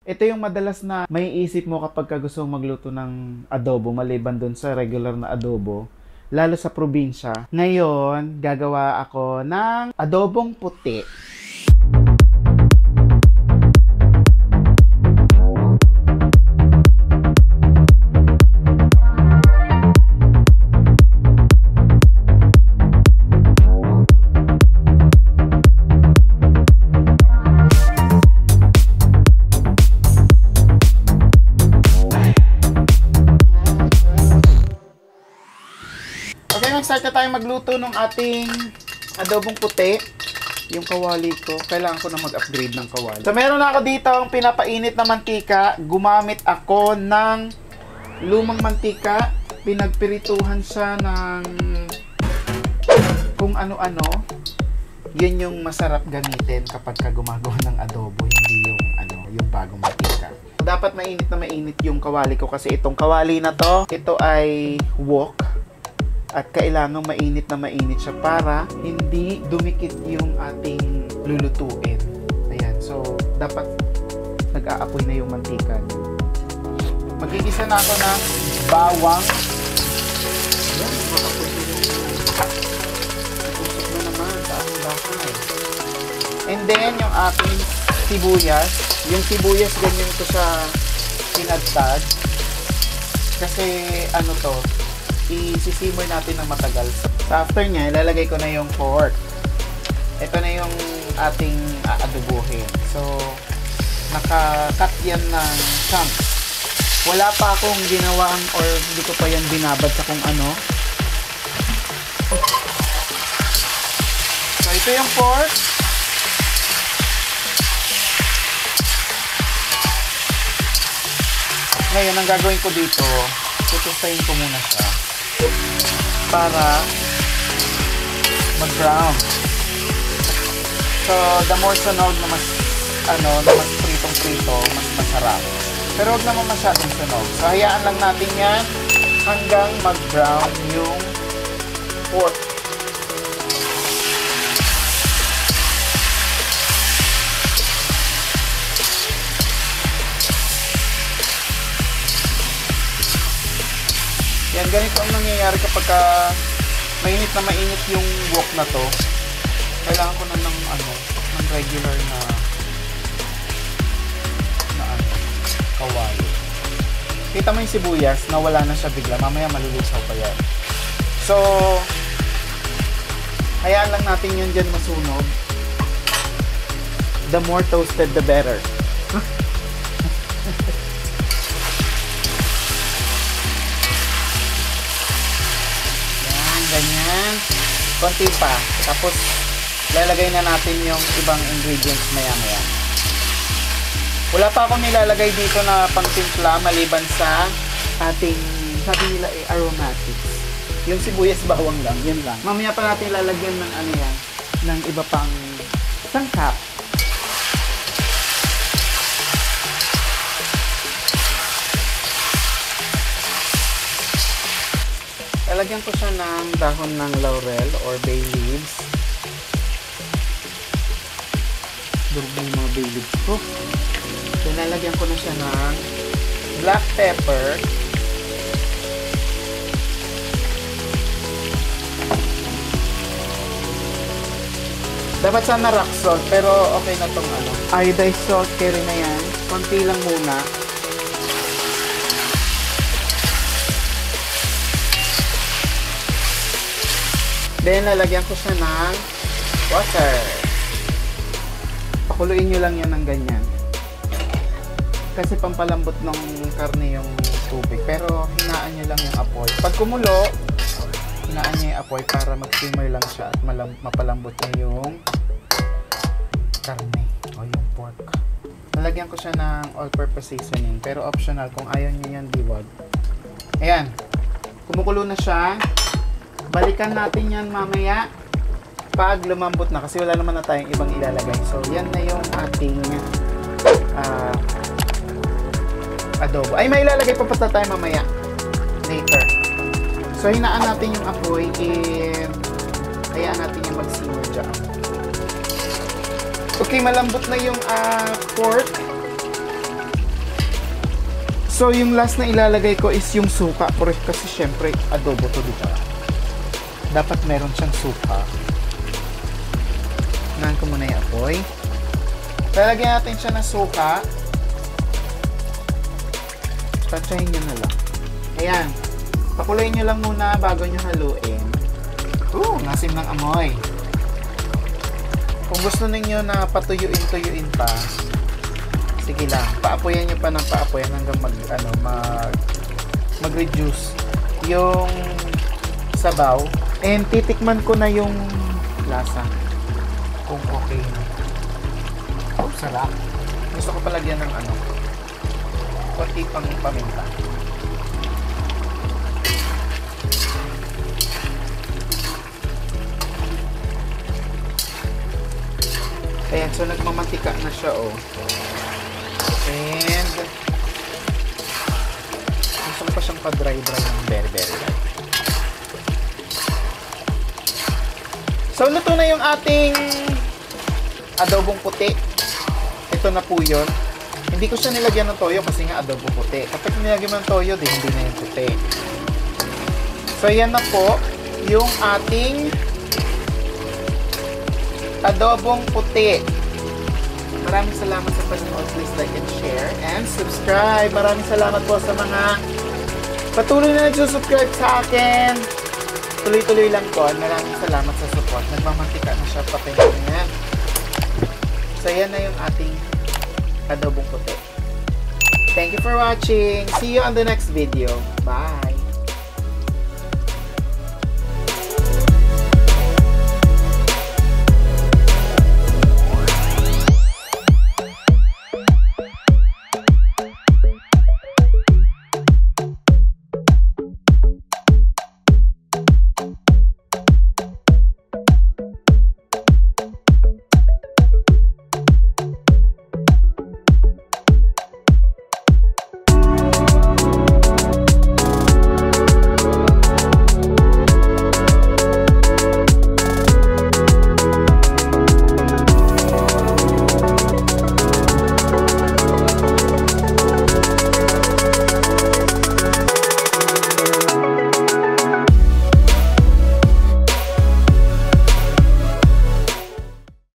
Ito yung madalas na may isip mo kapag ka gusto mong magluto ng adobo maliban dun sa regular na adobo, lalo sa probinsya. Ngayon, gagawa ako ng adobong puti. Start na tayo magluto ng ating adobong puti. Yung kawali ko, kailangan ko na mag-upgrade ng kawali. So meron ako dito ang pinapainit na mantika. Gumamit ako ng lumang mantika. Pinagpirituhan siya ng kung ano-ano. Yun yung masarap gamitin kapag ka gumagawa ng adobo, hindi yung bagong mantika. Dapat mainit yung kawali ko kasi itong kawali na to, ito ay wok. At kailangan mainit na mainit siya para hindi dumikit yung ating lulutuin. Ayan, so dapat nag-aapoy na yung mantika. Magigisa na ako ng bawang. Ayan, makapoy na yung natusok na naman sa aking bakay. And then, yung ating sibuyas. Yung sibuyas, ganyan ko siya pinagtad. Kasi, i-simmer natin ng matagal. So after nya, ilalagay ko na yung pork. Ito na yung ating aadobohin. So, naka-cut yan ng chunks. Wala pa akong ginawang or hindi ko pa yan binabad sa kung ano. So, ito yung pork. Ngayon, ang gagawin ko dito, tutustayin ko muna siya para mag-brown. So, the more sunog na mas pritong-prito, mas masarap. Pero huwag naman masyadong sunog. So, hayaan lang natin yan hanggang mag-brown yung pork. Yan, ganito ang nangyayari kapag mainit na mainit yung wok na to. Kailangan ko na ng regular na kawali. Kita mo yung sibuyas, nawala na siya bigla. Mamaya malulusaw pa yan. So, hayaan lang natin yun dyan masunog. The more toasted, the better. Ganyan. Konti pa. Tapos, lalagay na natin yung ibang ingredients maya-maya. Wala pa akong nilalagay dito na pangtimpla maliban sa ating, sabi nila aromatics. Yung sibuyas bawang lang. Yun lang. Mamaya pa natin lalagyan ng ng iba pang sangkap. Lalagyan ko siya ng dahon ng laurel or bay leaves. Durog na yung mga bay leaves ko. So, lalagyan ko na siya ng black pepper. Dapat sana rock salt, pero okay na tong iodized salt, carry na yan. Konti lang muna. Then, lalagyan ko siya ng water. Pakuluin nyo lang yan ng ganyan. Kasi pampalambot ng karne yung tubig. Pero, hinaan nyo lang yung apoy. Pag kumulo, hinaan nyo yung apoy para mag-simmer lang siya at mapalambot niya yung karne o yung pork. Lalagyan ko siya ng all-purpose seasoning. Pero optional. Kung ayaw nyo yan, diwag. Ayan. Kumukulo na siya. Balikan natin yan mamaya pag lumambot na kasi wala naman na tayong ibang ilalagay. So, yan na yung ating adobo. Ay, may ilalagay pa tayo mamaya. Later. So, hinaan natin yung apoy and hayaan natin yung mag-simmer dyan. Okay, malambot na yung pork. So, yung last na ilalagay ko is yung suka. Kasi syempre, adobo to, diba? Dapat meron siyang suka. Unahan ko muna yung apoy. Lalagyan natin siya ng suka. Tansyahin nyo na lang. Ayan. Pakulayin nyo lang muna bago nyo haluin. Nasim ng amoy. Kung gusto ninyo na patuyuin-tuyuin pa, sige lang. Paapoyan nyo pa ng paapoyan hanggang mag-reduce yung sabaw. And titikman ko na yung lasa. Kung okay na. Sarap. Gusto ko palagyan ng konti pang paminta. Ayan, so nagmamantika na siya, And gusto ko pa siyang pa-dry-dry ng very light. So, luto na yung ating adobong puti. Ito na po yun. Hindi ko siya nilagyan ng toyo kasi nga adobo puti. Kapag nilagyan mo ng toyo, hindi na yung puti. So, yan na po yung ating adobong puti. Maraming salamat sa panonood. Please like and share and subscribe. Maraming salamat po sa mga patuloy na nag-subscribe sa akin. Tuloy-tuloy lang po. Maraming salamat sa support. Nagmamantika na siya pa kayo yan. So, yan na yung ating adobong puti. Thank you for watching. See you on the next video. Bye!